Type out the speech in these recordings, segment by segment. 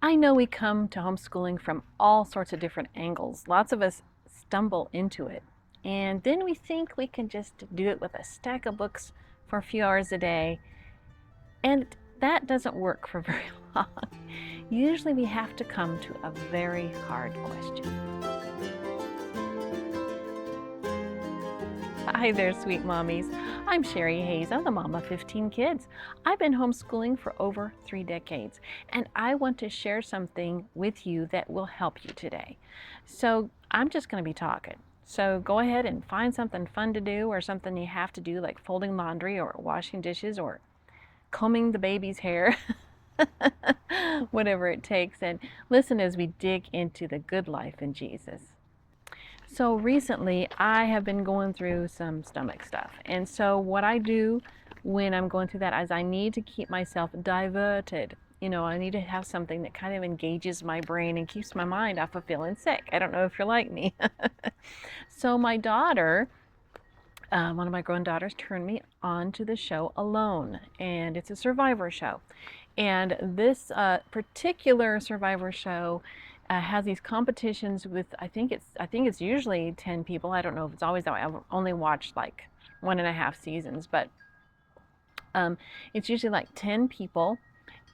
I know we come to homeschooling from all sorts of different angles. Lots of us stumble into it. And then we think we can just do it with a stack of books for a few hours a day. And that doesn't work for very long. Usually we have to come to a very hard question. Hi there, sweet mommies. I'm Sherry Hayes. I'm the mom of 15 kids. I've been homeschooling for over 3 decades, and I want to share something with you that will help you today. So I'm just going to be talking. So go ahead and find something fun to do or something you have to do, like folding laundry or washing dishes or combing the baby's hair. Whatever it takes, and listen as we dig into the good life in Jesus. So recently I have been going through some stomach stuff. And so what I do when I'm going through that is I need to keep myself diverted. I need to have something that kind of engages my brain and keeps my mind off of feeling sick. I don't know if you're like me. So my daughter, one of my grown daughters, turned me on to the show Alone, and it's a survivor show. And this particular survivor show has these competitions with I think it's usually 10 people. I don't know if it's always that way. I've only watched like 1.5 seasons, but it's usually like 10 people,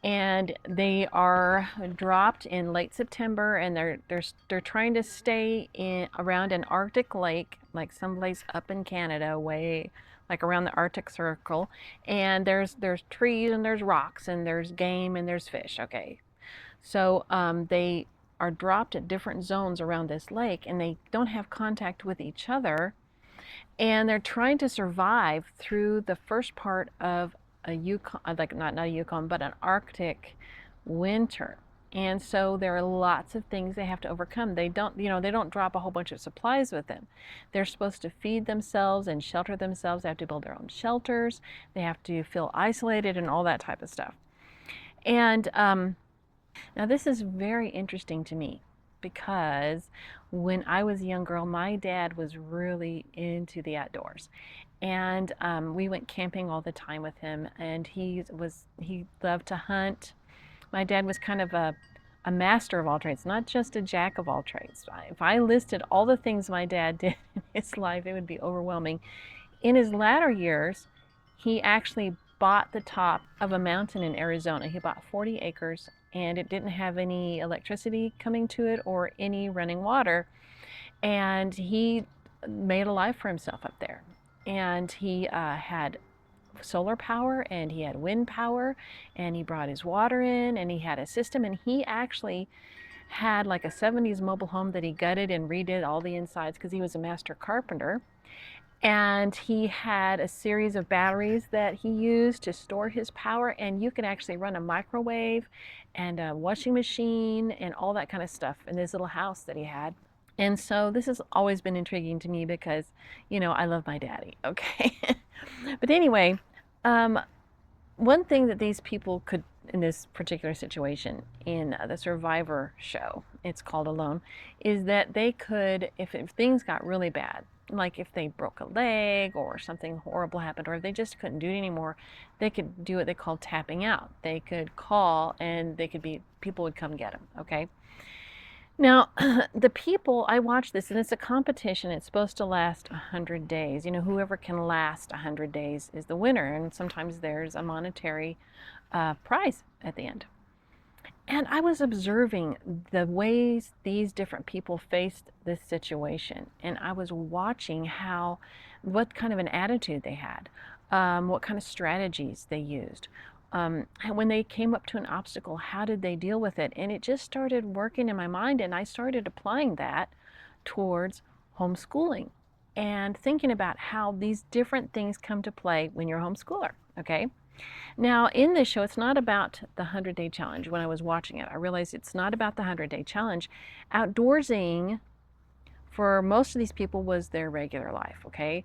and they are dropped in late September, and they're trying to stay in around an Arctic lake, like someplace up in Canada, way like around the Arctic Circle. And there's trees and there's rocks and there's game and there's fish. Okay, so they are dropped at different zones around this lake, and they don't have contact with each other, and they're trying to survive through the first part of a Yukon, like not a Yukon, but an Arctic winter. And so there are lots of things they have to overcome. They don't drop a whole bunch of supplies with them. They're supposed to feed themselves and shelter themselves. They have to build their own shelters. They have to feel isolated and all that type of stuff. And now this is very interesting to me because when I was a young girl, my dad was really into the outdoors, and we went camping all the time with him, and he loved to hunt. My dad was kind of a master of all trades, not just a jack of all trades. If I listed all the things my dad did in his life, it would be overwhelming. In his latter years, he actually bought the top of a mountain in Arizona. He bought 40 acres, and it didn't have any electricity coming to it or any running water. And he made a life for himself up there. And he had solar power, and he had wind power, and he brought his water in, and he had a system, and he actually had like a 70s mobile home that he gutted and redid all the insides because he was a master carpenter. And he had a series of batteries that he used to store his power, and you can actually run a microwave and a washing machine and all that kind of stuff in this little house that he had. And so this has always been intriguing to me because, I love my daddy, okay? But anyway, one thing that these people could, in this particular situation, in the Survivor show, it's called Alone, is that they could, if things got really bad, like if they broke a leg or something horrible happened, or if they just couldn't do it anymore, they could do what they call tapping out. They could call, and people would come get them, okay? Now, the people, I watched this, and it's a competition. It's supposed to last 100 days. Whoever can last 100 days is the winner, and sometimes there's a monetary prize at the end. And I was observing the ways these different people faced this situation, and I was watching what kind of an attitude they had, what kind of strategies they used. And when they came up to an obstacle, how did they deal with it? And it just started working in my mind, and I started applying that towards homeschooling and thinking about how these different things come to play when you're a homeschooler, okay? Now, in this show, it's not about the 100-day challenge. When I was watching it, I realized it's not about the 100-day challenge. Outdoorsing, for most of these people, was their regular life, okay?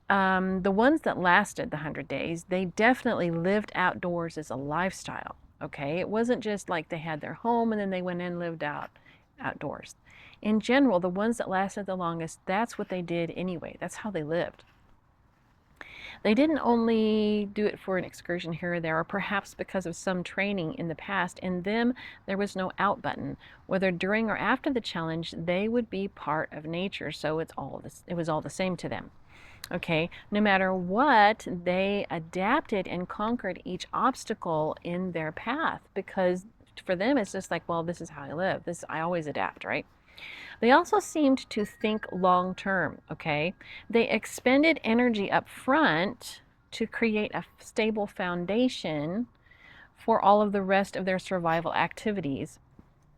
The ones that lasted the 100 days, they definitely lived outdoors as a lifestyle, okay? It wasn't just like they had their home and then they went and lived outdoors. In general, the ones that lasted the longest, that's what they did anyway. That's how they lived. They didn't only do it for an excursion here or there, or perhaps because of some training in the past. In them, there was no out button. Whether during or after the challenge, they would be part of nature, so it was all the same to them. Okay, no matter what, they adapted and conquered each obstacle in their path, because for them it's just like, well, this is how I live. I always adapt, right? They also seemed to think long term, okay? They expended energy up front to create a stable foundation for all of the rest of their survival activities.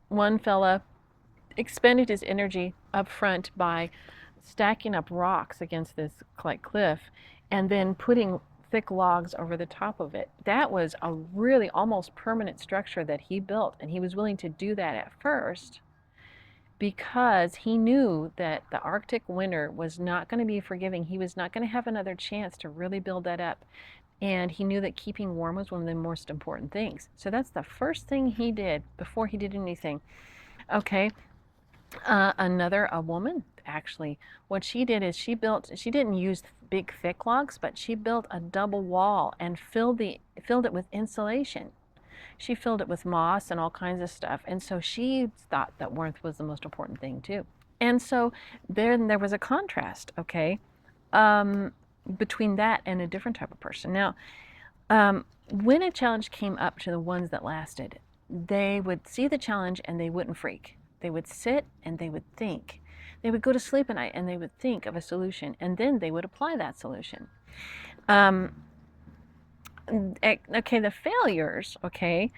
One fella expended his energy up front by stacking up rocks against this cliff and then putting thick logs over the top of it. That was a really almost permanent structure that he built, and he was willing to do that at first because he knew that the Arctic winter was not going to be forgiving. He was not going to have another chance to really build that up. And he knew that keeping warm was one of the most important things. So that's the first thing he did before he did anything. Okay, a woman, actually, what she did is she didn't use big thick logs, but she built a double wall and filled it with insulation. She filled it with moss and all kinds of stuff. And so she thought that warmth was the most important thing too. And so then there was a contrast, okay, between that and a different type of person. Now, when a challenge came up to the ones that lasted, they would see the challenge and they wouldn't freak. They would sit and they would think. They would go to sleep at night and they would think of a solution, and then they would apply that solution. Okay, the failures, okay,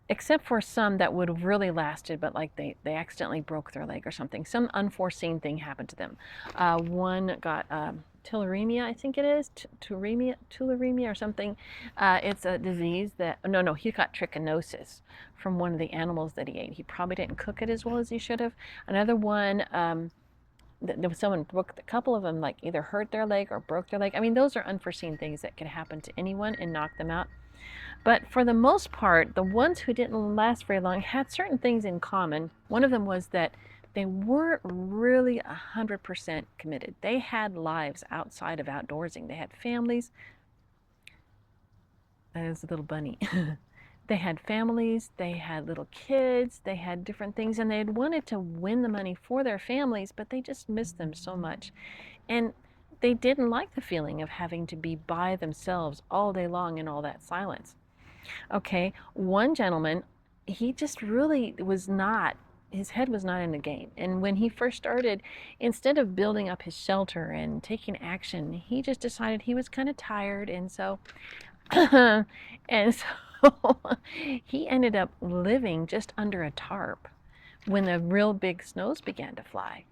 except for some that would have really lasted, but like they accidentally broke their leg or something. Some unforeseen thing happened to them. One got tularemia, I think it is, tularemia or something. It's a disease that, no, he got trichinosis from one of the animals that he ate. He probably didn't cook it as well as he should have. Another one, there was someone broke, a couple of them like either hurt their leg or broke their leg. I mean, those are unforeseen things that could happen to anyone and knock them out. But for the most part, the ones who didn't last very long had certain things in common. One of them was that they weren't really 100% committed. They had lives outside of outdoorsing. They had families. That is a little bunny. They had families, they had little kids, they had different things, and they had wanted to win the money for their families, but they just missed them so much. And they didn't like the feeling of having to be by themselves all day long in all that silence. Okay, one gentleman, he just really was not, his head was not in the game. And when he first started, instead of building up his shelter and taking action, he just decided he was kind of tired. And so, and so he ended up living just under a tarp when the real big snows began to fly.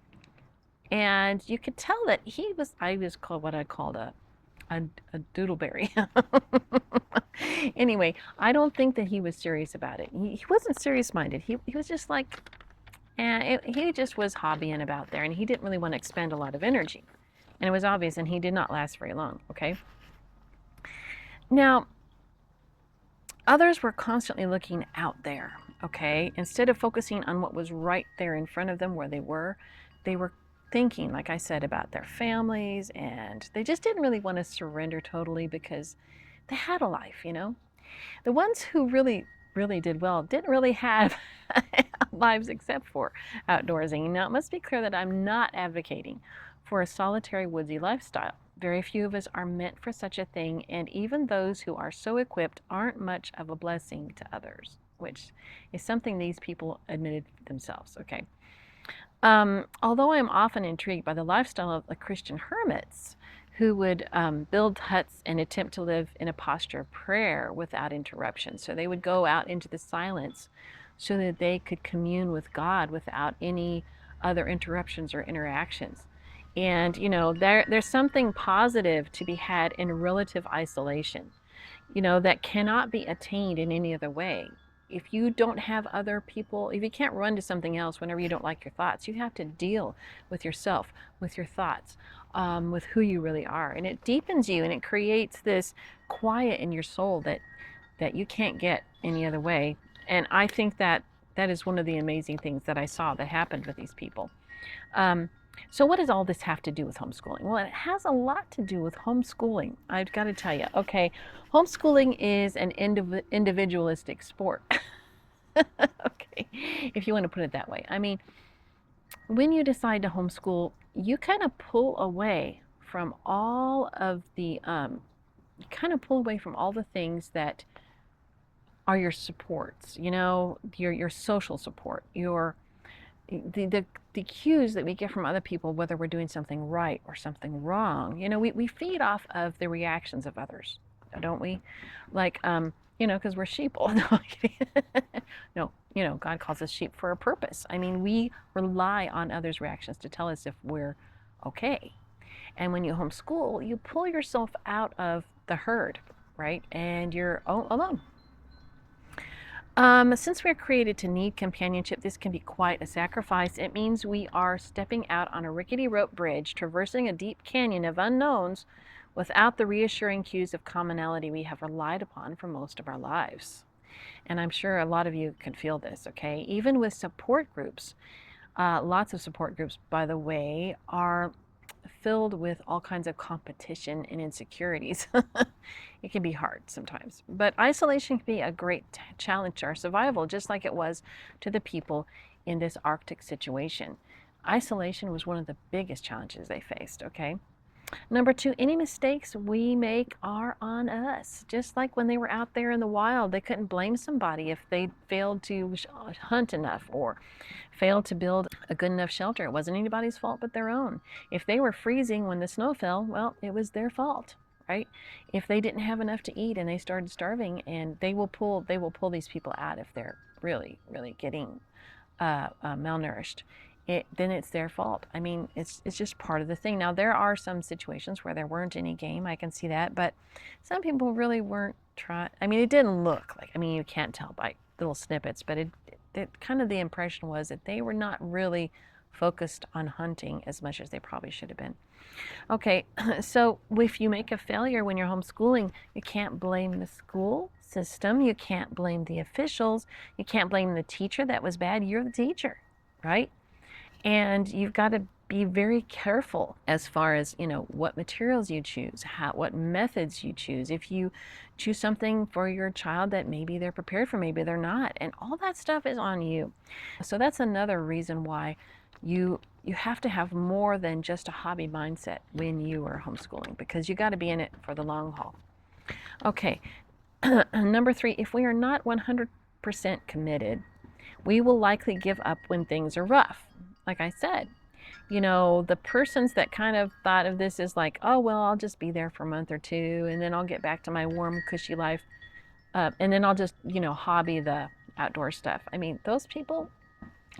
And you could tell that I was called what I called a doodleberry. Anyway, I don't think that he was serious about it. He wasn't serious-minded. He was just like, he just was hobbying about there, and he didn't really want to expend a lot of energy. And it was obvious, and he did not last very long, okay? Now, others were constantly looking out there, okay? Instead of focusing on what was right there in front of them where they were thinking, like I said, about their families, and they just didn't really want to surrender totally because they had a life, you know? The ones who really did well didn't really have lives except for outdoorsing. Now, it must be clear that I'm not advocating for a solitary woodsy lifestyle. Very few of us are meant for such a thing, and even those who are so equipped aren't much of a blessing to others, which is something these people admitted themselves, okay? Although I'm often intrigued by the lifestyle of the Christian hermits who would build huts and attempt to live in a posture of prayer without interruption. So they would go out into the silence so that they could commune with God without any other interruptions or interactions. And, you know, there's something positive to be had in relative isolation, you know, that cannot be attained in any other way. If you don't have other people, if you can't run to something else whenever you don't like your thoughts, you have to deal with yourself, with your thoughts, with who you really are. And it deepens you, and it creates this quiet in your soul that you can't get any other way. And I think that is one of the amazing things that I saw that happened with these people. So what does all this have to do with homeschooling? Well, it has a lot to do with homeschooling. I've got to tell you, okay, homeschooling is an individualistic sport. Okay, if you want to put it that way. I mean, when you decide to homeschool, you kind of pull away from all of the, things that are your supports, your social support, the cues that we get from other people, whether we're doing something right or something wrong. We feed off of the reactions of others, don't we? Like, because we're sheeple. No, no, God calls us sheep for a purpose. I mean, we rely on others' reactions to tell us if we're okay. And when you homeschool, you pull yourself out of the herd, right? And you're alone. Since we're created to need companionship, this can be quite a sacrifice. It means we are stepping out on a rickety rope bridge, traversing a deep canyon of unknowns without the reassuring cues of commonality we have relied upon for most of our lives. And I'm sure a lot of you can feel this, okay? Even with support groups, lots of support groups, by the way, are filled with all kinds of competition and insecurities. It can be hard sometimes. But isolation can be a great challenge to our survival, just like it was to the people in this Arctic situation. Isolation was one of the biggest challenges they faced, okay? Number two, any mistakes we make are on us. Just like when they were out there in the wild, they couldn't blame somebody if they failed to hunt enough or failed to build a good enough shelter. It wasn't anybody's fault but their own. If they were freezing when the snow fell, well, it was their fault, right? If they didn't have enough to eat and they started starving, and they will pull these people out if they're really, really getting malnourished. Then it's their fault. I mean, it's just part of the thing. Now, there are some situations where there weren't any game. I can see that. But some people really weren't trying. I mean, it didn't look like, I mean, you can't tell by little snippets, but it kind of, the impression was that they were not really focused on hunting as much as they probably should have been. Okay, so if you make a failure when you're homeschooling, you can't blame the school system. You can't blame the officials. You can't blame the teacher that was bad. You're the teacher, right? And you've got to be very careful as far as, what materials you choose, what methods you choose. If you choose something for your child that maybe they're prepared for, maybe they're not. And all that stuff is on you. So that's another reason why you have to have more than just a hobby mindset when you are homeschooling, because you got to be in it for the long haul. Okay, number three, if we are not 100% committed, we will likely give up when things are rough. Like I said, the persons that kind of thought of this as like, oh, well, I'll just be there for a month or two, and then I'll get back to my warm, cushy life, and then I'll just, hobby the outdoor stuff. I mean, those people,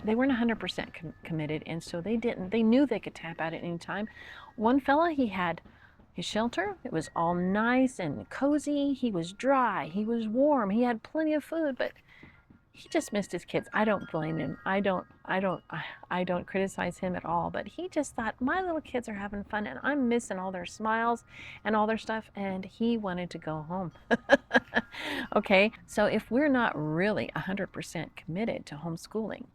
they weren't 100% committed, and so they knew they could tap out at any time. One fella, he had his shelter. It was all nice and cozy. He was dry. He was warm. He had plenty of food, but he just missed his kids. I don't blame him. I don't criticize him at all, but he just thought, my little kids are having fun and I'm missing all their smiles and all their stuff, and he wanted to go home. Okay, so if we're not really 100% committed to homeschooling,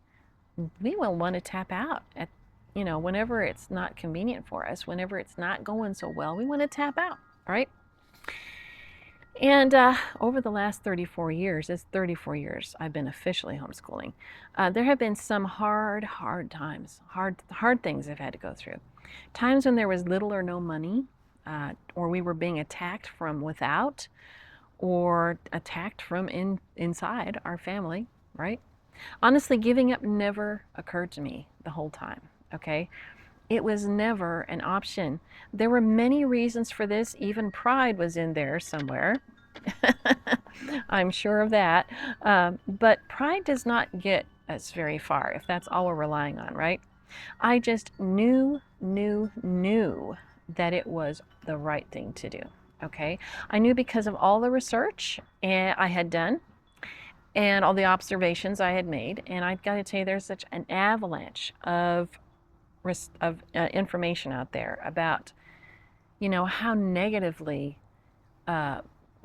we will want to tap out at, whenever it's not convenient for us, whenever it's not going so well, we want to tap out, right? And over the last 34 years, I've been officially homeschooling. There have been some hard times, hard things I've had to go through. Times when there was little or no money, or we were being attacked from without, or attacked from inside our family, right? Honestly, giving up never occurred to me the whole time, okay? It was never an option. There were many reasons for this. Even pride was in there somewhere. I'm sure of that. But pride does not get us very far if that's all we're relying on, right? I just knew that it was the right thing to do, okay? I knew because of all the research I had done and all the observations I had made. And I've got to tell you, there's such an avalanche of information out there about, how negatively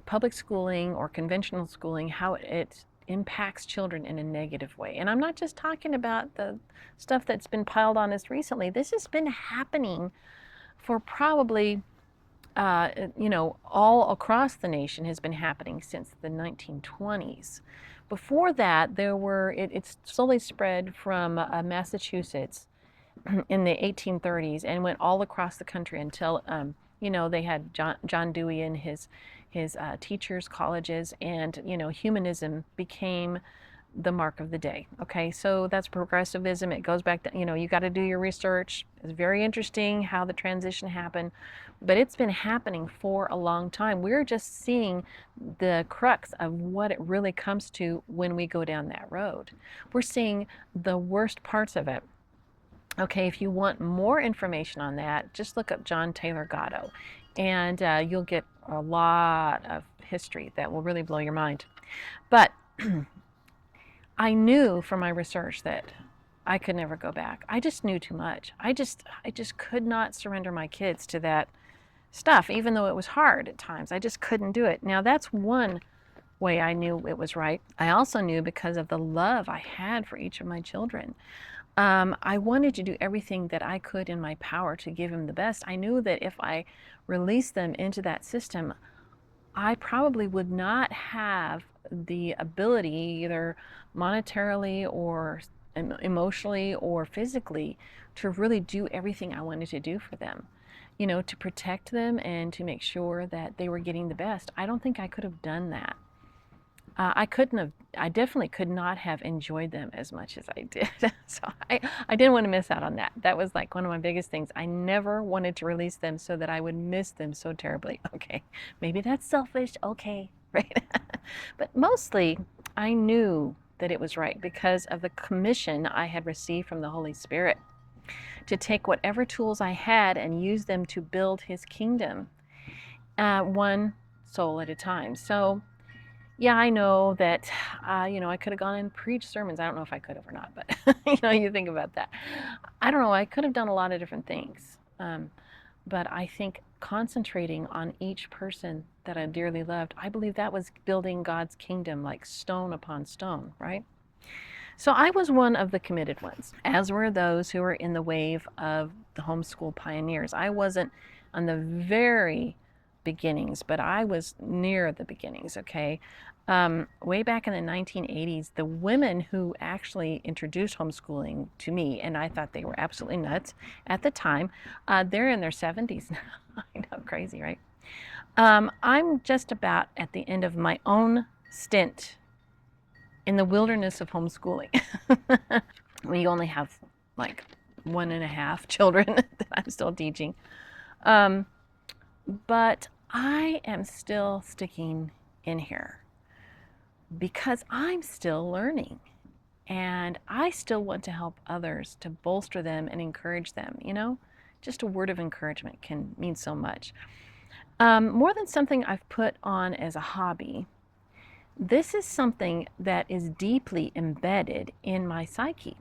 public schooling or conventional schooling, how it impacts children in a negative way. And I'm not just talking about the stuff that's been piled on us recently. This has been happening for probably, all across the nation, has been happening since the 1920s. Before that, it's slowly spread from Massachusetts in the 1830s and went all across the country until, they had John Dewey and his teachers, colleges, and, humanism became the mark of the day. Okay, so that's progressivism. It goes back to, you got to do your research. It's very interesting how the transition happened, but it's been happening for a long time. We're just seeing the crux of what it really comes to when we go down that road. We're seeing the worst parts of it. Okay, if you want more information on that, just look up John Taylor Gatto, and you'll get a lot of history that will really blow your mind. But I knew from my research that I could never go back. I just knew too much. I just could not surrender my kids to that stuff, even though it was hard at times. I just couldn't do it. Now, that's one way I knew it was right. I also knew because of the love I had for each of my children. I wanted to do everything that I could in my power to give them the best. I knew that if I released them into that system, I probably would not have the ability, either monetarily or emotionally or physically, to really do everything I wanted to do for them. To protect them and to make sure that they were getting the best. I don't think I could have done that. I definitely could not have enjoyed them as much as I did. So I didn't want to miss out on that. That was like one of my biggest things. I never wanted to release them so that I would miss them so terribly. Okay, maybe that's selfish, okay, right? But mostly I knew that it was right because of the commission I had received from the Holy Spirit to take whatever tools I had and use them to build His kingdom, one soul at a time. So yeah, I know that, I could have gone and preached sermons. I don't know if I could have or not, but, you think about that. I don't know. I could have done a lot of different things. But I think concentrating on each person that I dearly loved, I believe that was building God's kingdom like stone upon stone, right? So I was one of the committed ones, as were those who were in the wave of the homeschool pioneers. I wasn't on the very beginnings, but I was near the beginnings, okay? Way back in the 1980s, the women who actually introduced homeschooling to me, and I thought they were absolutely nuts at the time, they're in their 70s now. I know, crazy, right? I'm just about at the end of my own stint in the wilderness of homeschooling. When you only have like 1.5 children that I'm still teaching. But I am still sticking in here because I'm still learning, and I still want to help others, to bolster them and encourage them. Just a word of encouragement can mean so much. More than something I've put on as a hobby, this is something that is deeply embedded in my psyche.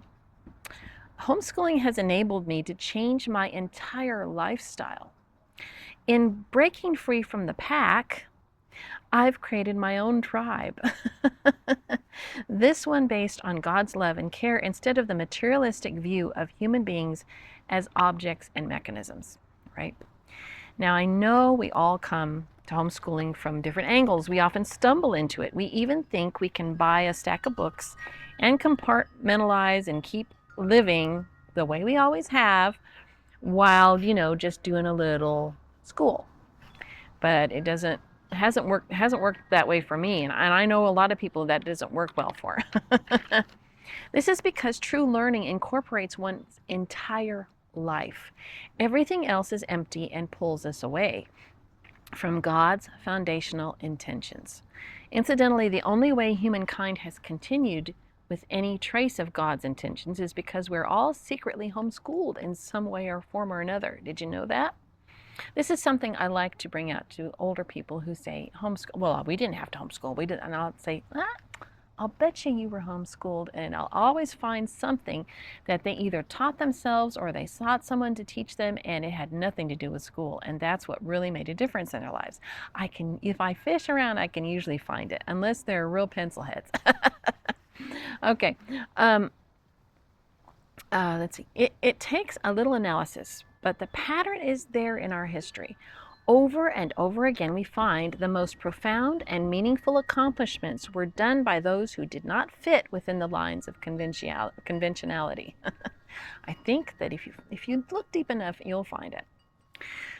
Homeschooling has enabled me to change my entire lifestyle. In breaking free from the pack, I've created my own tribe. This one based on God's love and care instead of the materialistic view of human beings as objects and mechanisms, right? Now, I know we all come to homeschooling from different angles. We often stumble into it. We even think we can buy a stack of books and compartmentalize and keep living the way we always have while, just doing a little school. But it hasn't worked that way for me, and I know a lot of people that doesn't work well for. This is because true learning incorporates one's entire life. Everything else is empty and pulls us away from God's foundational intentions. Incidentally, the only way humankind has continued with any trace of God's intentions is because we're all secretly homeschooled in some way or form or another. Did you know that? This is something I like to bring out to older people who say, homeschool, well, we didn't have to homeschool. We didn't. And I'll say, I'll bet you were homeschooled, and I'll always find something that they either taught themselves or they sought someone to teach them, and it had nothing to do with school. And that's what really made a difference in their lives. If I fish around, I can usually find it, unless they're real pencil heads. Okay. Let's see. It takes a little analysis, but the pattern is there in our history. Over and over again, we find the most profound and meaningful accomplishments were done by those who did not fit within the lines of conventionality. I think that if you look deep enough, you'll find it.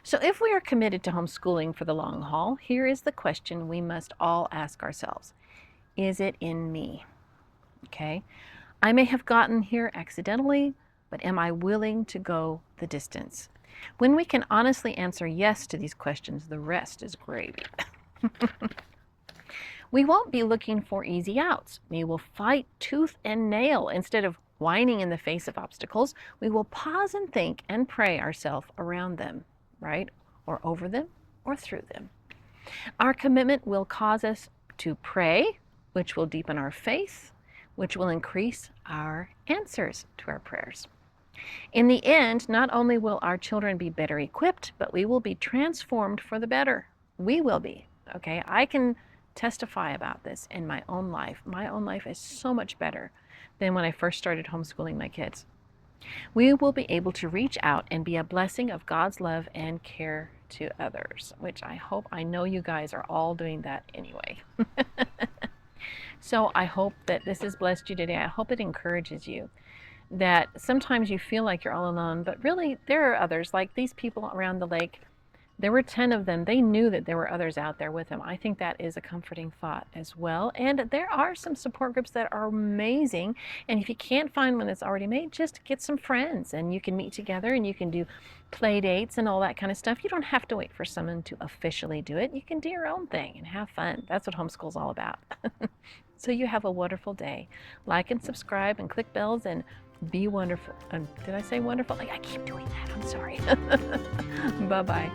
So if we are committed to homeschooling for the long haul, here is the question we must all ask ourselves. Is it in me? Okay. I may have gotten here accidentally, but am I willing to go the distance? When we can honestly answer yes to these questions, the rest is gravy. We won't be looking for easy outs. We will fight tooth and nail. Instead of whining in the face of obstacles, we will pause and think and pray ourselves around them, right? Or over them or through them. Our commitment will cause us to pray, which will deepen our faith, which will increase our answers to our prayers. In the end, not only will our children be better equipped, but we will be transformed for the better. We will be, okay? I can testify about this in my own life. My own life is so much better than when I first started homeschooling my kids. We will be able to reach out and be a blessing of God's love and care to others, which I know you guys are all doing that anyway. So I hope that this has blessed you today. I hope it encourages you that sometimes you feel like you're all alone, but really there are others, like these people around the lake. There were 10 of them. They knew that there were others out there with them. I think that is a comforting thought as well. And there are some support groups that are amazing. And if you can't find one that's already made, just get some friends and you can meet together and you can do play dates and all that kind of stuff. You don't have to wait for someone to officially do it. You can do your own thing and have fun. That's what homeschool's all about. So you have a wonderful day. Like and subscribe and click bells and be wonderful. Did I say wonderful? I keep doing that. I'm sorry. Bye-bye.